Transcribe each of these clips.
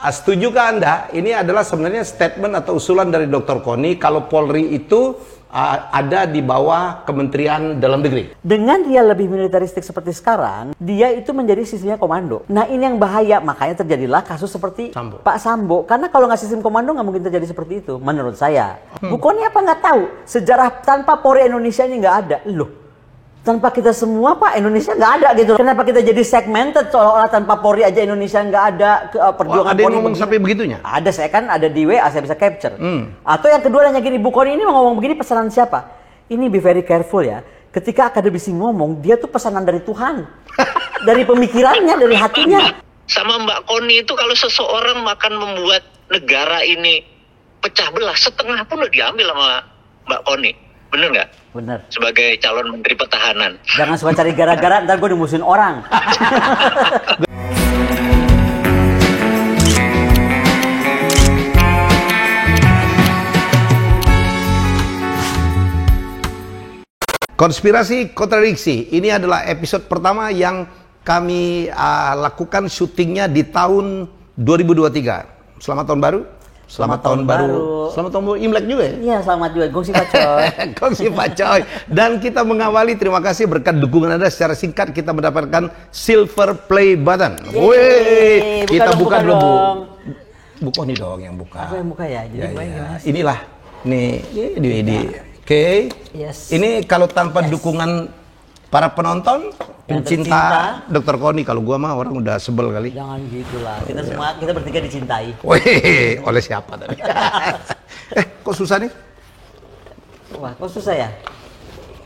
Setujukah Anda? Ini adalah sebenarnya statement atau usulan dari Dr. Koni kalau Polri itu ada di bawah Kementerian Dalam Negeri. Dengan dia lebih militeristik seperti sekarang, dia itu menjadi sistemnya komando. Nah ini yang bahaya, makanya terjadilah kasus seperti Pak Sambo. Karena kalau nggak sistem komando nggak mungkin terjadi seperti itu, menurut saya. Bu Koni apa nggak tahu? Sejarah tanpa Polri Indonesia ini nggak ada. Loh, tanpa kita semua Pak, Indonesia nggak ada gitu. Kenapa kita jadi segmented seolah-olah tanpa Polri aja Indonesia nggak ada perjuangan ada yang Polri ngomong sampai begitunya? Ada, saya kan ada di WA, saya bisa capture. Atau yang kedua nanya gini, Bu Koni ini mau ngomong begini pesanan siapa? Ini be very careful ya. Ketika akademisi ngomong, dia tuh pesanan dari Tuhan. Dari pemikirannya, dari hatinya. Sama Mbak Koni itu kalau seseorang akan membuat negara ini pecah belah, setengah pun udah diambil sama Mbak Koni. Bener nggak? Bener. Sebagai calon Menteri Pertahanan. Jangan suka cari gara-gara, ntar gue dimusuhin orang. Konspirasi kontradiksi. Ini adalah episode pertama yang kami lakukan syutingnya di tahun 2023. Selamat tahun baru. Selamat tahun baru. Selamat tahun baru Imlek juga ya? Iya, selamat juga. Gongsi Pacoy. Gongsi Pacoy. Dan kita mengawali, terima kasih berkat dukungan Anda. Secara singkat kita mendapatkan silver play button. Wih, kita buka dulu Bu. Bu Koni dong yang buka. Aku yang buka ya. Jadi inilah nih di Oke. Yes. Ini kalau tanpa dukungan para penonton, pencinta Dr. Koni, kalau gua mah orang udah sebel kali. Jangan gitulah. Kita semua, kita bertiga dicintai. Wih, oleh siapa tadi? Kok susah nih? Wah, kok susah ya?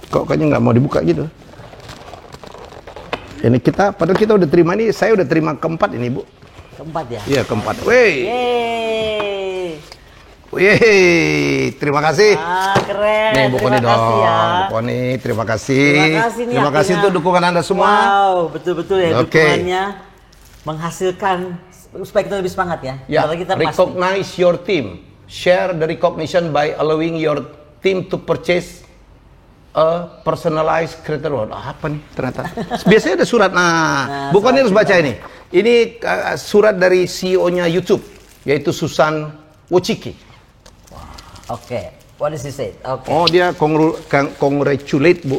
Kok kayaknya nggak mau dibuka gitu? Ini kita, padahal kita udah terima nih, saya udah terima keempat ini Bu. Keempat ya? Iya keempat. Wih. Wih, terima kasih. Keren. Nih Bu Koni dong. Ya. Bu Koni, terima kasih. Terima kasih untuk dukungan Anda semua. Wow, betul-betul ya dukungannya menghasilkan supaya kita lebih semangat ya. Ya, Kita recognize your team. Share the recognition by allowing your team to purchase a personalized creator award. Apa nih ternyata? Biasanya ada surat. Nah Bu Koni harus baca ini. Ini surat dari CEO-nya YouTube, yaitu Susan Wojcicki. Oke, what does he say? Okay. Oh, dia congratulate Bu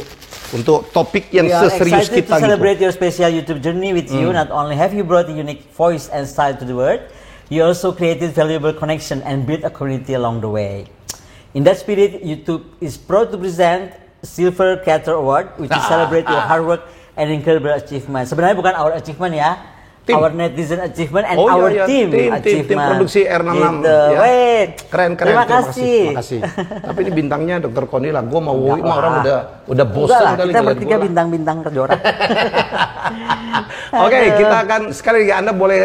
untuk topik yang seserius kita to celebrate your special YouTube journey with you. Not only have you brought a unique voice and style to the world, you also created valuable connection and built a community along the way. In that spirit, YouTube is proud to present Silver Creator Award, which is celebrate your hard work and incredible achievement. Sebenarnya bukan our achievement ya. Our netizen achievement and our team achievement. Tim produksi R66. Gitu. Ya. Keren. Terima kasih. Tapi ini bintangnya Dr. Koni lah. Gue mau orang udah bosan kali. Kita bertiga bintang-bintang terjorak. Oke, kita akan sekali lagi Anda boleh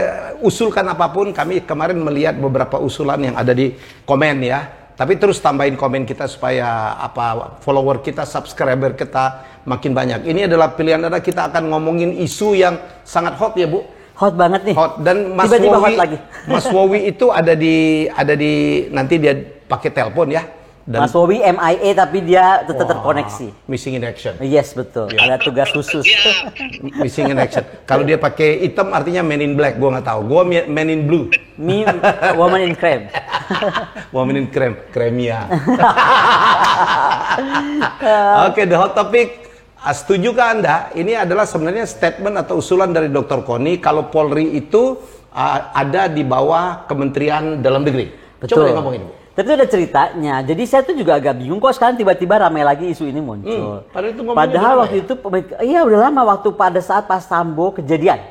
usulkan apapun. Kami kemarin melihat beberapa usulan yang ada di komen ya. Tapi terus tambahin komen kita supaya follower kita, subscriber kita makin banyak. Ini adalah pilihan Anda. Kita akan ngomongin isu yang sangat hot ya Bu. Hot banget nih. Hot. Dan Mas tiba-tiba Wowi, hot lagi. Mas Wowi itu ada di nanti dia pakai telepon ya. Dan Mas Wowi MIA tapi dia tetap terkoneksi. Missing in action. Yes betul. Ya. Ada tugas khusus. Missing in action. Kalau dia pakai hitam artinya man in black. Gua nggak tahu. Gua man in blue. Me woman in cream. Woman in cream. Kremia. Oke, the hot topic. Setujukah Anda? Ini adalah sebenarnya statement atau usulan dari Dr. Koni kalau Polri itu ada di bawah Kementerian Dalam Negeri. Betul. Coba dia ngomongin Bu. Tapi itu ada ceritanya. Jadi saya tuh juga agak bingung kok sekarang tiba-tiba ramai lagi isu ini muncul. Padahal waktu itu, iya udah lama waktu pada saat Pak Sambo kejadian.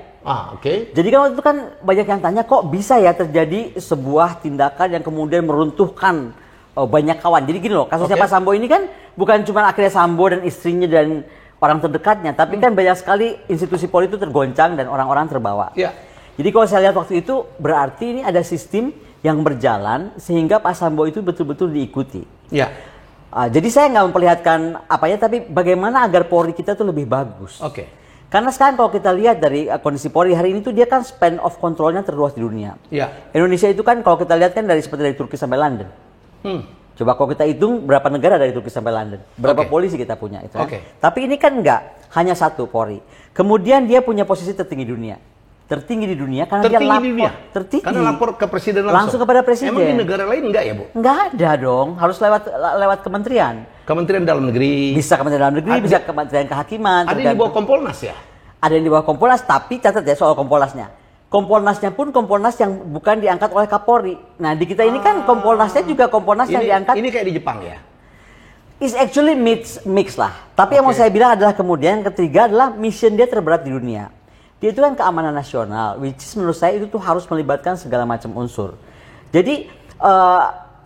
Oke. Jadi kan waktu itu kan banyak yang tanya kok bisa ya terjadi sebuah tindakan yang kemudian meruntuhkan banyak kawan. Jadi gini loh, kasusnya Pak Sambo ini kan bukan cuma akhirnya Sambo dan istrinya dan orang terdekatnya, tapi kan banyak sekali institusi Polri itu tergoncang dan orang-orang terbawa. Ya. Jadi kalau saya lihat waktu itu berarti ini ada sistem yang berjalan sehingga Pak Sambo itu betul-betul diikuti. Ya. Jadi saya nggak memperlihatkan apanya, tapi bagaimana agar Polri kita tuh lebih bagus. Oke. Karena sekarang kalau kita lihat dari kondisi Polri hari ini tuh dia kan span of controlnya terluas di dunia. Ya. Indonesia itu kan kalau kita lihat kan seperti dari Turki sampai London. Coba kalau kita hitung berapa negara dari Turki sampai London, berapa polisi kita punya itu. Tapi ini kan enggak hanya satu Polri. Kemudian dia punya posisi tertinggi dunia. tertinggi di dunia karena dia Tertinggi lapor. di dunia? Tertinggi. Karena lapor ke presiden langsung? Langsung kepada presiden. Emang di negara lain enggak ya, Bu? Nggak ada dong, harus lewat kementerian. Kementerian Dalam Negeri. Bisa Kementerian Dalam Negeri, bisa Kementerian Kehakiman. Ada yang di bawah Kompolnas ya? Ada yang di bawah Kompolnas, tapi catat ya soal Kompolnasnya. Kompolnasnya pun Kompolnas yang bukan diangkat oleh Kapolri. Nah di kita ini kan Kompolnasnya juga Kompolnas yang diangkat. Ini kayak di Jepang ya? Is actually mix lah. Tapi yang mau saya bilang adalah kemudian yang ketiga adalah mission dia terberat di dunia. Dia itu kan keamanan nasional, which is menurut saya itu tuh harus melibatkan segala macam unsur. Jadi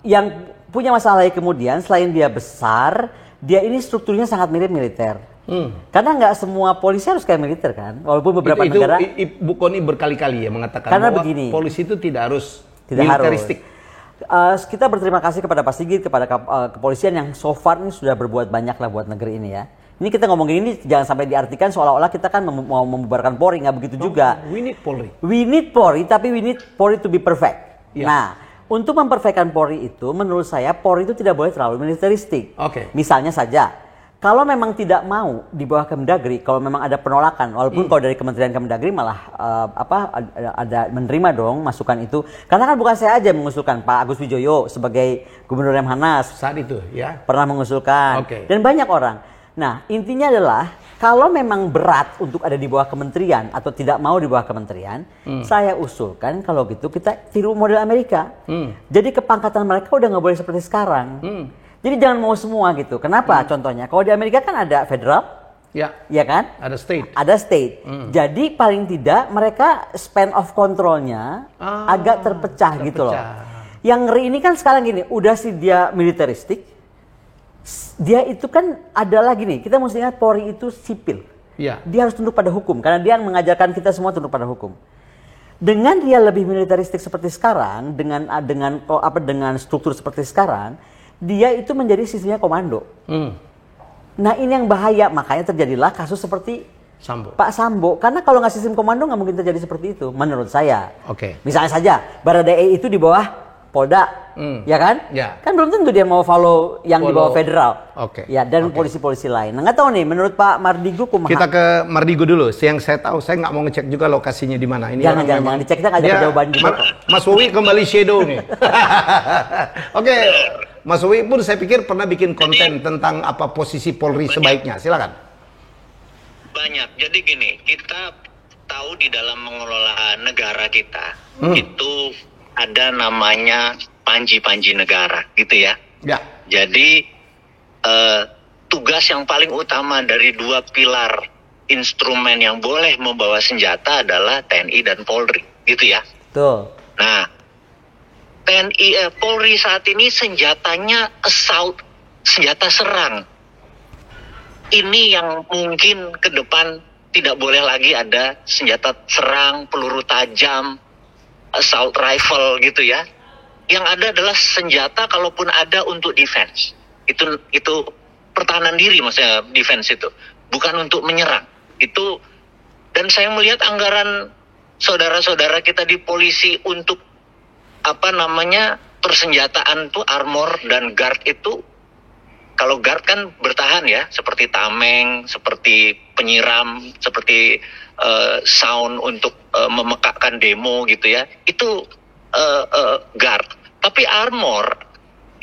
yang punya masalah kemudian selain dia besar, dia ini strukturnya sangat mirip militer. Karena nggak semua polisi harus kayak militer kan, walaupun beberapa negara. Bu Kony berkali-kali ya mengatakan karena bahwa begini, polisi itu tidak harus militeristik. Kita berterima kasih kepada Pak Sigit, kepada kepolisian yang so far ini sudah berbuat banyak lah buat negeri ini ya. Ini kita ngomongin ini jangan sampai diartikan seolah-olah kita kan mau membubarkan Polri, nggak begitu juga. We need Polri. We need Polri, tapi we need Polri to be perfect. Yeah. Nah, untuk memperfectkan Polri itu, menurut saya Polri itu tidak boleh terlalu militeristik. Oke. Misalnya saja, kalau memang tidak mau di bawah Kemdagri, kalau memang ada penolakan, walaupun kalau dari Kementerian Kemdagri malah ada menerima dong masukan itu, karena kan bukan saya aja yang mengusulkan, Pak Agus Wijoyo sebagai Gubernur Lemhanas saat itu ya pernah mengusulkan, Oke. dan banyak orang. Nah intinya adalah kalau memang berat untuk ada di bawah kementerian atau tidak mau di bawah kementerian, saya usulkan kalau gitu kita tiru model Amerika. Jadi kepangkatan mereka udah nggak boleh seperti sekarang. Jadi jangan mau semua gitu. Kenapa? Contohnya, kalau di Amerika kan ada federal, ya kan? Ada state. Ada state. Jadi paling tidak mereka span of controlnya agak terpecah gitu loh. Yang ngeri ini kan sekarang gini, udah sih dia militeristik, dia itu kan adalah gini, kita mesti ingat Polri itu sipil. Ya. Dia harus tunduk pada hukum, karena dia yang mengajarkan kita semua tunduk pada hukum. Dengan dia lebih militeristik seperti sekarang, dengan struktur seperti sekarang, dia itu menjadi sistemnya komando. Nah ini yang bahaya, makanya terjadilah kasus seperti Sambo. Pak Sambo. Karena kalau nggak sistem komando nggak mungkin terjadi seperti itu, menurut saya. Oke. Misalnya saja, Baradae itu di bawah Polda, ya kan? Ya. Kan belum tentu dia mau follow yang di bawah federal. Oke. Ya, dan polisi-polisi lain. Nah nggak tahu nih, menurut Pak Mardigu kumaha? Kita ke Mardigu dulu. Yang saya tahu, saya nggak mau ngecek juga lokasinya di mana. Ini Jangan dicek, kita nggak ada jawaban juga. Mas Wowi kembali shadow nih. Oke. Mas Wowi pun saya pikir pernah bikin konten tentang apa posisi Polri sebaiknya. Silakan. Banyak. Jadi gini, kita tahu di dalam mengelola negara kita itu ada namanya panji-panji negara, gitu ya. Ya. Jadi tugas yang paling utama dari dua pilar instrumen yang boleh membawa senjata adalah TNI dan Polri, gitu ya. Tuh. Nah, Polri saat ini senjatanya assault, senjata serang. Ini yang mungkin ke depan tidak boleh lagi ada senjata serang, peluru tajam, assault rifle gitu ya. Yang ada adalah senjata kalaupun ada untuk defense. Itu pertahanan diri, maksudnya defense itu. Bukan untuk menyerang. Itu, dan saya melihat anggaran saudara-saudara kita di polisi untuk persenjataan tuh armor dan guard itu, kalau guard kan bertahan ya, seperti tameng, seperti penyiram, seperti sound untuk memekakkan demo gitu ya, itu guard. Tapi armor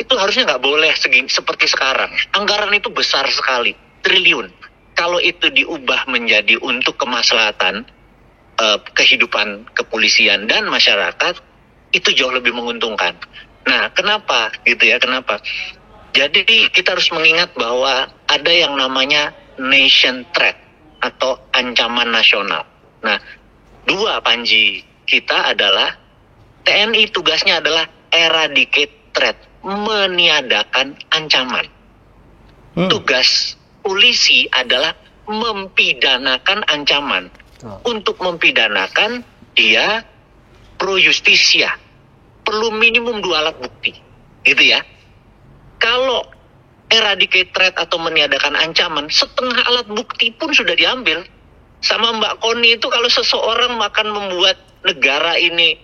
itu harusnya nggak boleh seperti sekarang. Anggaran itu besar sekali, triliun. Kalau itu diubah menjadi untuk kemaslahatan kehidupan kepolisian dan masyarakat, itu jauh lebih menguntungkan. Nah, kenapa gitu ya? Kenapa? Jadi kita harus mengingat bahwa ada yang namanya nation threat atau ancaman nasional. Nah, dua panji kita adalah TNI tugasnya adalah eradicate threat, meniadakan ancaman. Tugas polisi adalah mempidanakan ancaman. Untuk mempidanakan dia pro justisia, perlu minimum 2 alat bukti, gitu ya. Kalau eradicate threat atau meniadakan ancaman, setengah alat bukti pun sudah diambil. Sama Mbak Kony itu, kalau seseorang akan membuat negara ini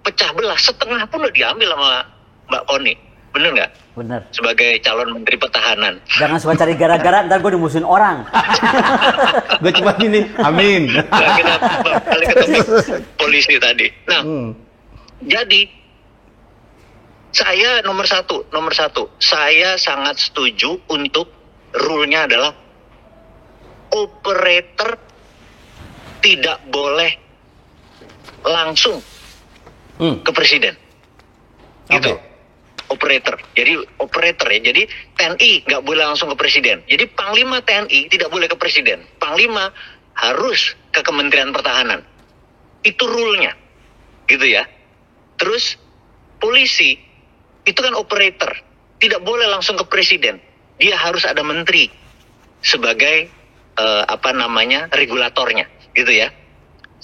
pecah belah, setengah pun sudah diambil sama Mbak Kony. Bener nggak? Bener. Sebagai calon Menteri Pertahanan. Jangan suka cari gara-gara, ntar gue dimusuhin orang. Gue cuma gini, amin. Nah, kita balik ke topik polisi tadi. Nah, jadi saya nomor satu, saya sangat setuju untuk rule-nya adalah operator tidak boleh langsung ke presiden. Gitu. Operator. Jadi operator ya. Jadi TNI nggak boleh langsung ke presiden. Jadi Panglima TNI tidak boleh ke presiden. Panglima harus ke Kementerian Pertahanan. Itu rule-nya. Gitu ya. Terus polisi itu kan operator. Tidak boleh langsung ke presiden. Dia harus ada menteri sebagai regulatornya. Gitu ya.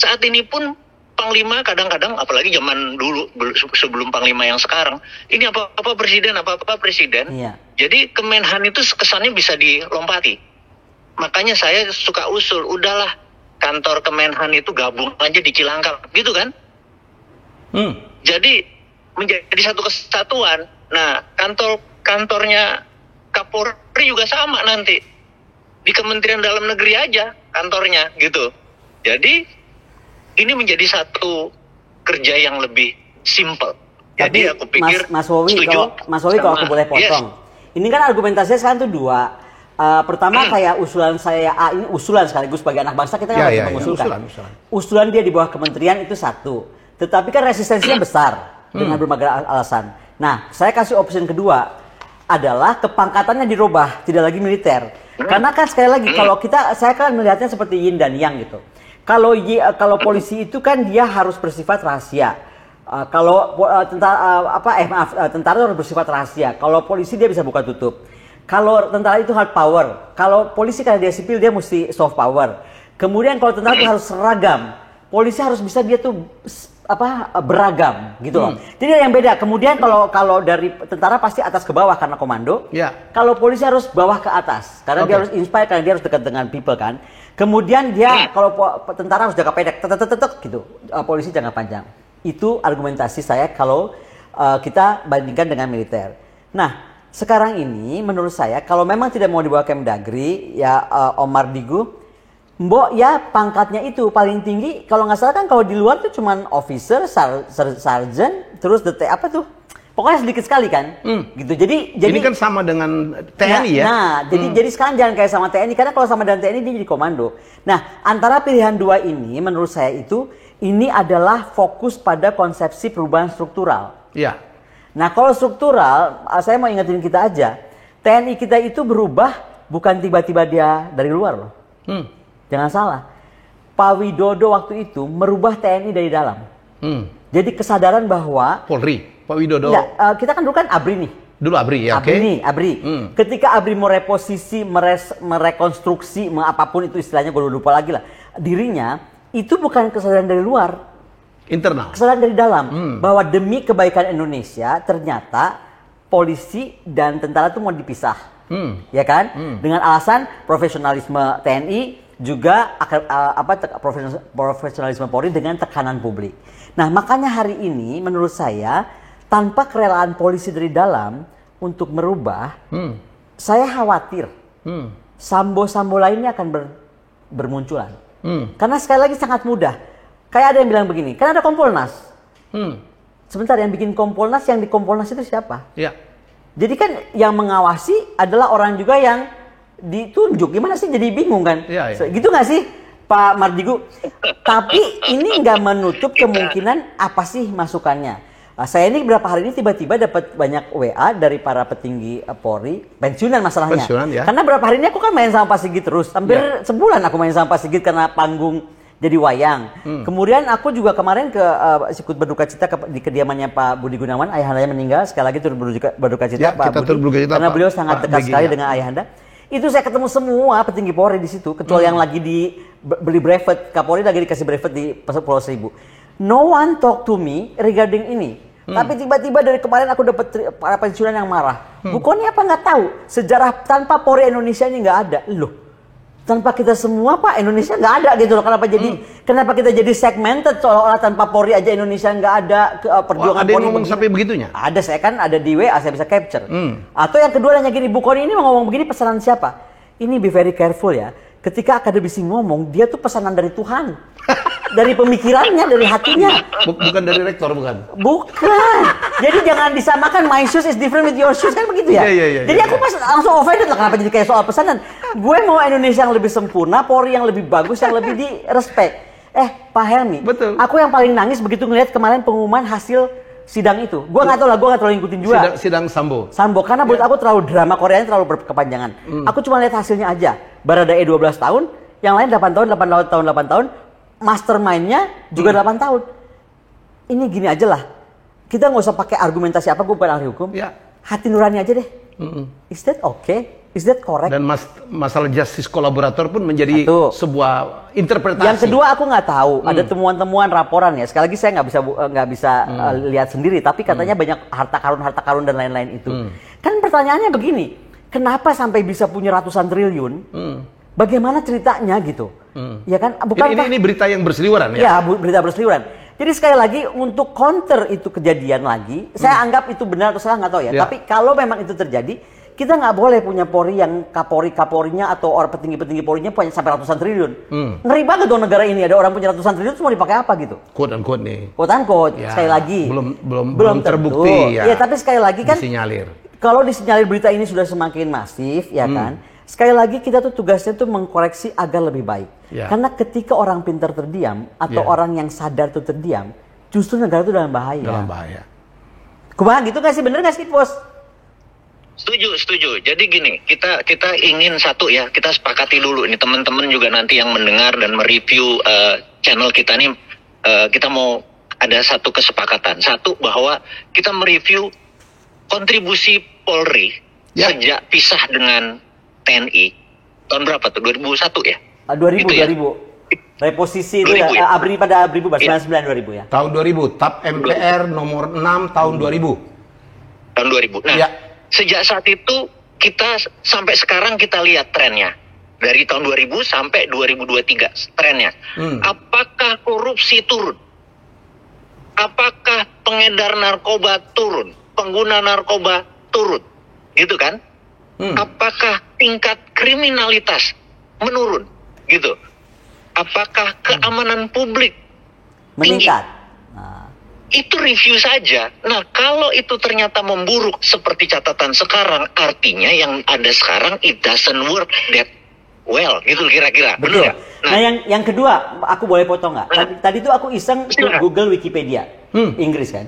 Saat ini pun Panglima kadang-kadang, apalagi zaman dulu sebelum Panglima yang sekarang, ini apa-apa presiden. Iya. Jadi Kemenhan itu kesannya bisa dilompati. Makanya saya suka usul, udahlah kantor Kemenhan itu gabung aja di Cilangkap, gitu kan? Jadi menjadi satu kesatuan. Nah, kantornya Kapolri juga sama nanti di Kementerian Dalam Negeri aja kantornya, gitu. Jadi ini menjadi satu kerja yang lebih simple. Tapi jadi aku pikir Mas Wowi, setuju. Mas Wowi kalau aku boleh potong. Yes. Ini kan argumentasinya sekarang tuh dua. Pertama kayak usulan saya ini usulan sekaligus sebagai anak bangsa kita harus mengusulkan. Usulan dia di bawah kementerian itu satu. Tetapi kan resistensinya besar dengan berbagai alasan. Nah, saya kasih opsi kedua adalah kepangkatannya dirubah, tidak lagi militer. Karena kan sekali lagi kalau saya kan melihatnya seperti yin dan yang gitu. Kalau polisi itu kan dia harus bersifat rahasia. Tentara harus bersifat rahasia. Kalau polisi dia bisa buka tutup. Kalau tentara itu hard power. Kalau polisi karena dia sipil dia mesti soft power. Kemudian kalau tentara itu harus seragam. Polisi harus bisa dia tuh beragam gitu loh. Jadi yang beda. Kemudian kalau dari tentara pasti atas ke bawah karena komando. Yeah. Kalau polisi harus bawah ke atas karena dia harus inspire, karena dia harus dekat dengan people kan. Kemudian dia kalau tentara harus jangka pendek, gitu. Polisi jangka panjang. Itu argumentasi saya kalau kita bandingkan dengan militer. Nah, sekarang ini menurut saya kalau memang tidak mau dibawa Kemdagri ya Om Mardigu, mbok ya pangkatnya itu paling tinggi. Kalau nggak salah kan kalau di luar tuh cuman officer, sergeant, terus pokoknya sedikit sekali kan, gitu. Jadi ini kan sama dengan TNI ya. Nah, jadi sekarang jangan kayak sama TNI karena kalau sama dengan TNI dia jadi komando. Nah, antara pilihan dua ini menurut saya ini adalah fokus pada konsepsi perubahan struktural. Iya. Nah, kalau struktural, saya mau ingetin kita aja, TNI kita itu berubah bukan tiba-tiba dia dari luar loh. Jangan salah. Pak Widodo waktu itu merubah TNI dari dalam. Jadi kesadaran bahwa Polri. Pak Widodo. Enggak, kita kan dulu kan ABRI nih. Dulu ABRI ya, oke. ABRI. Ketika ABRI mau reposisi, merekonstruksi, apapun itu istilahnya gue lupa lagi lah. Dirinya, itu bukan kesadaran dari luar. Internal. Kesadaran dari dalam. Bahwa demi kebaikan Indonesia, ternyata polisi dan tentara itu mau dipisah. Ya kan? Dengan alasan profesionalisme TNI, juga profesionalisme Polri dengan tekanan publik. Nah, makanya hari ini menurut saya tanpa kerelaan polisi dari dalam untuk merubah, saya khawatir sambo-sambo lainnya akan bermunculan. Karena sekali lagi sangat mudah. Kayak ada yang bilang begini, kan ada Kompolnas. Sebentar, yang bikin Kompolnas, yang di Kompolnas itu siapa? Ya. Jadi kan yang mengawasi adalah orang juga yang ditunjuk. Gimana sih, jadi bingung kan? Ya. Gitu nggak sih Pak Mardigu? Tapi ini nggak menutup kemungkinan apa sih masukannya. Saya ini beberapa hari ini tiba-tiba dapat banyak WA dari para petinggi Polri, pensiunan masalahnya. Pensiunan, ya. Karena beberapa hari ini aku kan main sama Pak Sigit terus, hampir sebulan aku main sama Pak Sigit karena panggung jadi wayang. Kemudian aku juga kemarin ikut berduka cita di kediamannya Pak Budi Gunawan, ayahandanya meninggal. Sekali lagi turut berduka cita Pak Budi, karena beliau sangat dekat sekali dengan ayahanda. Itu saya ketemu semua petinggi Polri di situ, kecuali yang lagi beli brevet. Kapolri lagi dikasih brevet di Pulau Seribu. No one talk to me regarding ini. Tapi tiba-tiba dari kemarin aku dapat para pensiunan yang marah. Bukannya apa nggak tahu sejarah tanpa Polri Indonesia ini nggak ada. Loh, Tanpa kita semua Pak, Indonesia nggak ada gitu loh. Kenapa kita jadi segmented seolah-olah tanpa Polri aja Indonesia nggak ada perjuangan ada yang Polri ngomong begini. sampai begitunya? Ada, saya kan ada di WA, saya bisa capture. Atau yang kedua nanya gini, Bu Kony ini mau ngomong begini pesanan siapa? Ini be very careful ya. Ketika akademisi ngomong, dia tuh pesanan dari Tuhan. Dari pemikirannya, dari hatinya. Bukan dari rektor, bukan? Bukan. Jadi jangan disamakan my shoes is different with your shoes, kan begitu ya? Iya. Jadi aku pas langsung offended lah, kenapa jadi kayak soal pesanan. Gue mau Indonesia yang lebih sempurna, Polri yang lebih bagus, yang lebih di respect. Pak Helmi, Betul. aku yang paling nangis begitu ngeliat kemarin pengumuman hasil sidang itu. Gue nggak tahu lah, gue nggak terlalu ngikutin juga. Sidang Sambo. Karena buat aku terlalu drama Koreanya terlalu berkepanjangan. Aku cuma lihat hasilnya aja. Baradae 12 tahun, yang lain 8 tahun, 8 tahun. Mastermind-nya juga 8 tahun. Ini gini aja lah. Kita nggak usah pakai argumentasi apa, gue bukan ahli hukum. Ya. Hati nurani aja deh. Is that okay? Is that correct? Dan masalah justice kolaborator pun menjadi Satu. sebuah interpretasi. Yang kedua aku nggak tahu. Ada temuan-temuan laporan ya. Sekali lagi saya nggak bisa lihat sendiri. Tapi katanya banyak harta karun dan lain-lain itu. Kan pertanyaannya begini. Kenapa sampai bisa punya ratusan triliun? Bagaimana ceritanya gitu? Ya kan? Bukankah Ini berita yang berseliweran ya? Ya, berita berseliweran. Jadi sekali lagi untuk counter itu kejadian lagi, saya anggap itu benar atau salah nggak tahu ya. Tapi kalau memang itu terjadi, kita nggak boleh punya Polri yang kapolrinya atau orang petinggi Polrinya punya sampai ratusan triliun. Ngeri banget dong negara ini, ada orang punya ratusan triliun semua dipakai apa gitu? Quote unquote nih. Quote unquote, Ya, sekali lagi. belum terbukti ya. Iya, tapi sekali lagi kan disinyalir. kalau disinyalir berita ini sudah semakin masif, ya kan? Sekali lagi kita tuh tugasnya tuh mengkoreksi agar lebih baik. Ya. Karena ketika orang pintar terdiam atau orang yang sadar tuh terdiam, justru negara itu dalam bahaya. Dalam bahaya. Kumaha gitu nggak sih? Bener nggak sih, Bos? Setuju. Jadi gini, kita ingin satu ya, kita sepakati dulu ini teman-teman juga nanti yang mendengar dan mereview channel kita nih, kita mau ada satu kesepakatan. Satu, bahwa kita mereview kontribusi Polri sejak pisah dengan TNI tahun berapa tuh? 2001 ya? 2000, gitu ya? 2000. Reposisi itu 2000 ya? pada Abribu 99 2000 ya. Tahun 2000, TAP MPR nomor 6 tahun 2000. Tahun 2000. Nah, sejak saat itu kita sampai sekarang kita lihat trennya. Dari tahun 2000 sampai 2023 trennya. Apakah korupsi turun? Apakah pengedar narkoba turun? Pengguna narkoba turun? Gitu kan? Apakah tingkat kriminalitas menurun? Gitu. Apakah keamanan publik Meningkat. itu review saja. Nah, kalau itu ternyata memburuk seperti catatan sekarang, artinya yang ada sekarang it doesn't work that well, gitu kira-kira. Betul. Benar nggak? Nah, yang kedua, aku boleh potong nggak? Tadi tuh aku iseng Google Wikipedia, Inggris kan.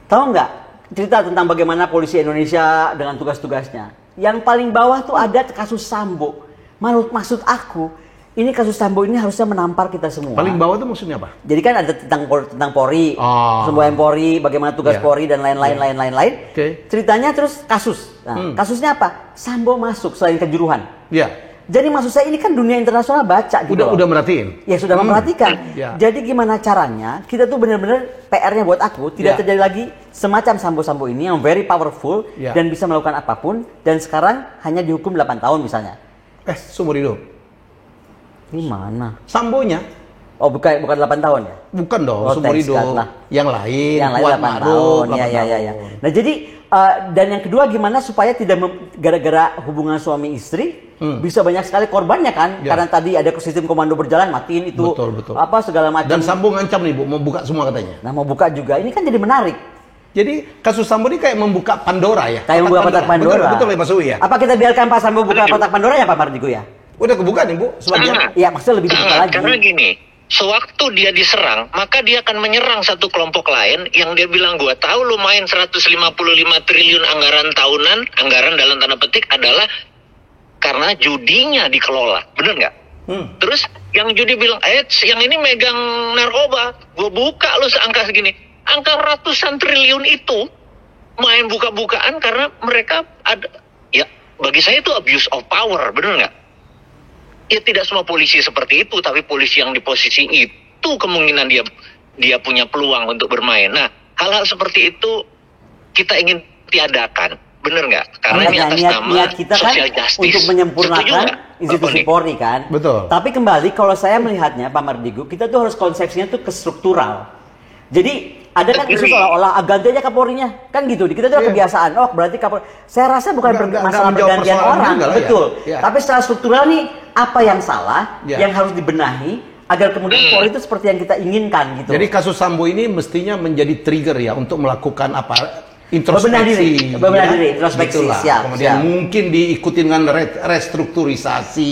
Tahu nggak cerita tentang bagaimana polisi Indonesia dengan tugas-tugasnya? Yang paling bawah tuh ada kasus Sambo. Maksud aku, ini kasus Sambo ini harusnya menampar kita semua. Paling bawah itu maksudnya apa? Jadi kan ada tentang Polri, semboyan Polri, bagaimana tugas Polri dan lain-lain. Oke. Ceritanya terus kasus. Nah, kasusnya apa? Sambo masuk selain kejuruhan. Iya. Jadi maksud saya ini kan dunia internasional baca gitu. Udah merhatiin. Ya sudah memperhatikan. Ya. Jadi gimana caranya kita tuh benar-benar PR-nya buat aku tidak terjadi lagi semacam Sambo-Sambo ini yang very powerful dan bisa melakukan apapun dan sekarang hanya dihukum 8 tahun misalnya. Seumur hidup. Gimana? Sambonya? Oh bukan 8 tahun ya? Bukan dong, seumur thanks hidup. God lah. Yang lain, Yang lain Kuat 8 Ma'ruf, tahun. 8 Ya. tahun. Nah jadi dan yang kedua gimana supaya tidak gara-gara hubungan suami istri bisa banyak sekali korbannya kan? Karena tadi ada sistem komando berjalan matiin itu Betul. apa segala macam. Dan Sambo ngancam nih Bu, mau buka semua katanya. Nah mau buka juga, ini kan jadi menarik. Jadi kasus Sambo ini kayak membuka Pandora ya? Kayak membuka kotak Pandora. Betul ya Mas Uwi ya? Apa kita biarkan Pak Sambo buka kotak Pandora ya Pak Mardigu ya? Udah kebuka nih Bu, sebagian. Iya maksudnya lebih dibuka lagi. Karena gini, sewaktu dia diserang, maka dia akan menyerang satu kelompok lain yang dia bilang, gua tahu lu main 155 triliun anggaran tahunan, anggaran dalam tanda petik adalah karena judinya dikelola. Bener nggak? Terus yang judi bilang, yang ini megang narkoba, gua buka lu seangka segini. Angka ratusan triliun itu main buka-bukaan karena mereka ada, ya bagi saya itu abuse of power, bener nggak? Ya tidak semua polisi seperti itu, tapi polisi yang di posisi itu kemungkinan dia punya peluang untuk bermain. Nah, hal-hal seperti itu kita ingin tiadakan, bener nggak? Karena ini atas nama niat kita kan social justice. untuk menyempurnakan institusi Polri kan. Betul. Tapi kembali kalau saya melihatnya Pak Mardigu, kita tuh harus konsepsinya tuh ke struktural. Jadi ada kan isu seolah-olah ganti aja Kapolrinya, kan gitu. Kita tuh kebiasaan. Oh berarti Kapolri. Saya rasa bukan masalah pergantian orang, betul. Tapi secara struktural nih apa yang salah, yang harus dibenahi agar kemudian Polri itu seperti yang kita inginkan gitu. Jadi kasus Sambo ini mestinya menjadi trigger ya untuk melakukan apa? Introspeksi. Bebenah diri, introspeksi. Siap, kemudian mungkin diikuti dengan restrukturisasi,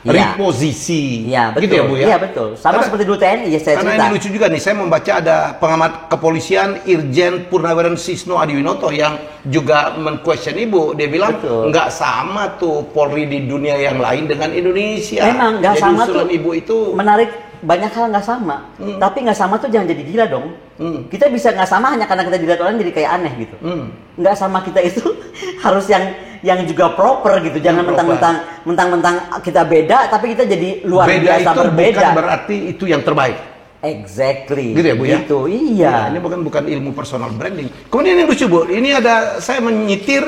reposisi. Iya, betul. Gitu ya Bu ya? Iya, betul. Sama seperti dulu TNI ya saya cerita. Karena ini lucu juga nih, saya membaca ada pengamat kepolisian Irjen Purnawiran Sisno Adiwinoto yang juga men-question Ibu. Dia bilang nggak sama tuh Polri di dunia yang lain dengan Indonesia. Memang nggak sama tuh. Ibu itu menarik, banyak hal nggak sama. Tapi nggak sama tuh jangan jadi gila dong. Kita bisa nggak sama hanya karena kita dilihat orang jadi kayak aneh gitu. Nggak sama kita itu harus yang juga proper gitu. Jangan mentang-mentang kita beda tapi kita jadi luar biasa berbeda. Beda itu bukan berarti itu yang terbaik. Exactly. Gitu ya Bu ya? Gitu, iya. Ini bukan ilmu personal branding. Kemudian yang lucu Bu, ini ada saya menyitir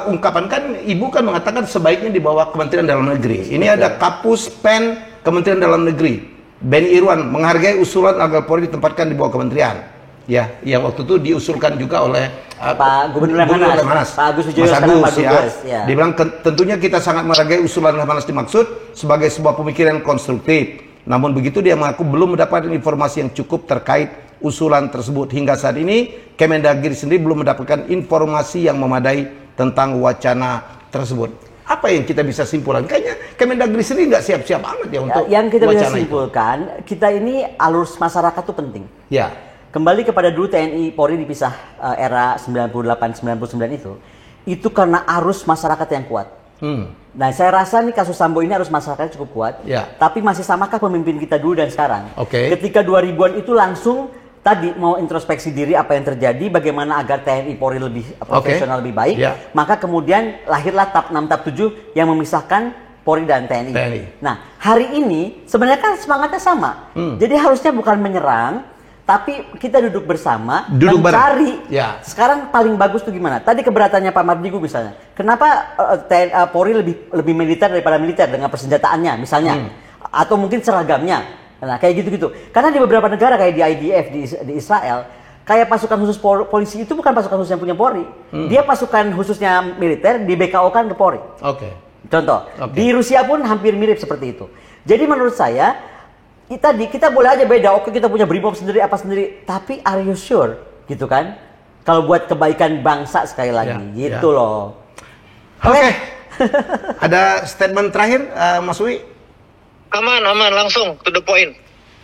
ungkapan kan Ibu kan mengatakan sebaiknya di bawah Kementerian Dalam Negeri. Ini ada Kapus Pen Kementerian Dalam Negeri. Beni Irwan menghargai usulan agar Polri ditempatkan di bawah kementerian. Ya, yang waktu itu diusulkan juga oleh Pak Gubernur Lemhanas, Pak Agus Wijoyo, ya. Dia bilang tentunya kita sangat menghargai usulan Lemhanas dimaksud sebagai sebuah pemikiran konstruktif. Namun begitu dia mengaku belum mendapatkan informasi yang cukup terkait usulan tersebut. Hingga saat ini Kemendagri sendiri belum mendapatkan informasi yang memadai tentang wacana tersebut. Apa yang kita bisa simpulkan? Kayaknya Kemendagri sendiri nggak siap-siap amat ya untuk yang kita bisa wacana simpulkan, kita ini alur masyarakat tuh penting. Ya. Kembali kepada dulu TNI Polri dipisah era 98-99 itu karena arus masyarakat yang kuat. Nah saya rasa nih kasus Sambo ini arus masyarakatnya cukup kuat. Ya. Tapi masih samakah pemimpin kita dulu dan sekarang? Oke. Ketika 2000-an itu langsung tadi mau introspeksi diri apa yang terjadi, bagaimana agar TNI Polri lebih profesional, lebih baik. Maka kemudian lahirlah TAP 6, TAP 7 yang memisahkan Polri dan TNI. Nah, hari ini sebenarnya kan semangatnya sama. Jadi harusnya bukan menyerang, tapi kita duduk bersama, mencari. Sekarang paling bagus tuh gimana? Tadi keberatannya Pak Mardigu misalnya. Kenapa Polri lebih militer daripada militer dengan persenjataannya misalnya? Atau mungkin seragamnya. Nah kayak gitu-gitu. Karena di beberapa negara kayak di IDF di Israel, kayak pasukan khusus polisi itu bukan pasukan khusus yang punya Polri. Dia pasukan khususnya militer di BKO-kan ke Polri. Contoh, di Rusia pun hampir mirip seperti itu. Jadi menurut saya tadi kita boleh aja beda. Oke, kita punya Brimob sendiri apa sendiri, tapi are you sure gitu kan? Kalau buat kebaikan bangsa sekali lagi gitu loh. Oke. Ada statement terakhir Mas Wi? Aman langsung to the point.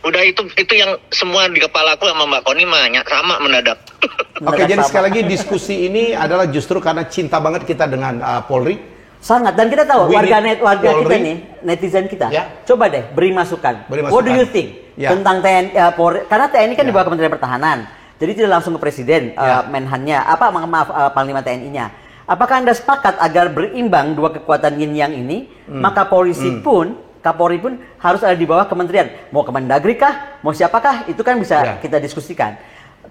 Udah itu yang semua di kepalaku sama Mbak Koni sama mendadak. Oke, jadi sekali lagi diskusi ini adalah justru karena cinta banget kita dengan Polri. Sangat, dan kita tahu warga kita nih, netizen kita. Coba deh beri masukan. What do you think tentang TNI Polri? Karena TNI kan di bawah Kementerian Pertahanan. Jadi tidak langsung ke presiden Menhannya, Panglima TNI-nya. Apakah Anda sepakat agar berimbang dua kekuatan yin yang ini, maka polisi Kapolri pun harus ada di bawah kementerian. Mau Kemendagri kah? Mau siapakah? Itu kan bisa kita diskusikan.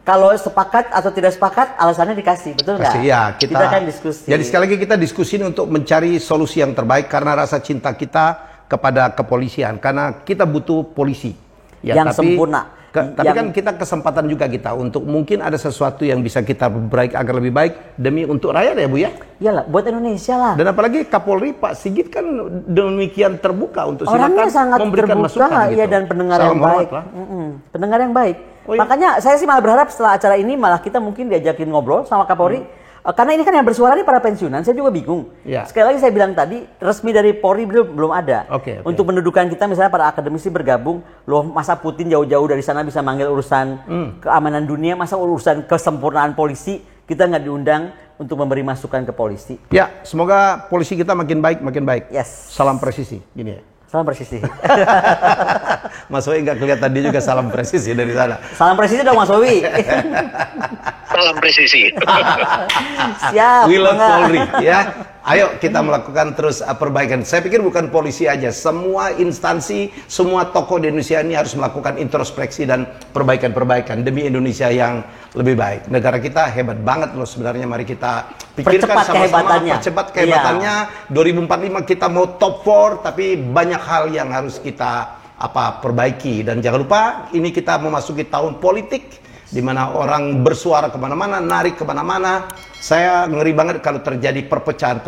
Kalau sepakat atau tidak sepakat, alasannya dikasih. Betul nggak? Ya, kita kan diskusi. Jadi sekali lagi kita diskusi untuk mencari solusi yang terbaik karena rasa cinta kita kepada kepolisian. Karena kita butuh polisi. Yang sempurna. Tapi kan kita kesempatan juga kita untuk mungkin ada sesuatu yang bisa kita perbaiki agar lebih baik demi untuk rakyat ya Bu ya? Iyalah, buat Indonesia lah. Dan apalagi Kapolri Pak Sigit kan demikian terbuka untuk orangnya sangat memberikan terbuka, masukan gitu. Dan pendengar yang baik. Pendengar yang baik. Makanya saya sih malah berharap setelah acara ini malah kita mungkin diajakin ngobrol sama Kapolri. Karena ini kan yang bersuara ini para pensiunan, saya juga bingung. Sekali lagi saya bilang tadi, resmi dari Polri belum ada. Untuk pendudukan kita misalnya para akademisi bergabung, loh masa Putin jauh-jauh dari sana bisa manggil urusan keamanan dunia, masa urusan kesempurnaan polisi kita nggak diundang untuk memberi masukan ke polisi. Ya, semoga polisi kita makin baik. Yes. Salam presisi, gini ya. Salam presisi. Mas Wowi nggak kelihatan dia juga salam presisi dari sana. Salam presisi dong Mas Wowi. Salam presisi. Siap. We love Polri ya. Ayo kita melakukan terus perbaikan. Saya pikir bukan polisi aja, semua instansi, semua tokoh di Indonesia ini harus melakukan introspeksi dan perbaikan-perbaikan demi Indonesia yang lebih baik. Negara kita hebat banget loh sebenarnya. Mari kita pikirkan Percepat sama-sama, kehebatannya. percepat kehebatannya. 2045 kita mau top 4, tapi banyak hal yang harus kita perbaiki. Dan jangan lupa, ini kita memasuki tahun politik, di mana orang bersuara kemana-mana, narik kemana-mana. Saya ngeri banget kalau terjadi perpecahan.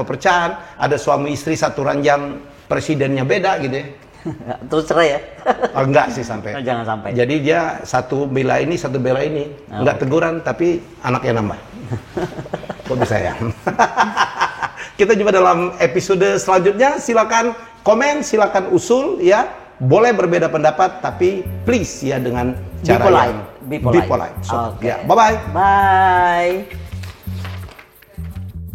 Ada suami istri satu ranjang, presidennya beda gitu ya. Terus cerai ya? Oh, enggak sih sampai. Jangan sampai. Jadi dia satu bela ini, satu bela ini. Enggak teguran, tapi anaknya nambah. Kok bisa ya? Kita jumpa dalam episode selanjutnya. Silakan komen, silakan usul ya. Boleh berbeda pendapat, tapi please ya dengan cara polite. yang Be polite. So, Okay. ya, bye-bye. Bye.